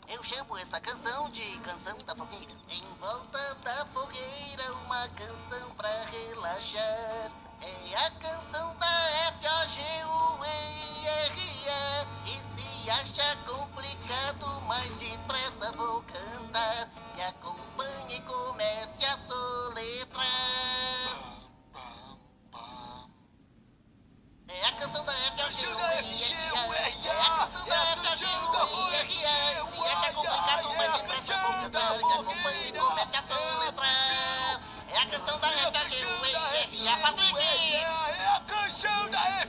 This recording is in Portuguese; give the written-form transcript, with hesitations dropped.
Eu chamo esta canção de Canção da Fogueira. Em volta da fogueira, uma canção pra relaxar. É a canção da F-O-G-U-E-I-R-A. E se acha complicado, mais depressa vou cantar. Me acompanhe e comece a soletrar. É a canção da F-O-G-U-E-I-R-A. É a canção da F-O-G-U-E-I-R-A. E se acha complicado, mas depressa vou cantar. Me acompanhe e comece a soletrar. É a canção da F-O-G-U-E-I-R-A. Patrick! É a canção da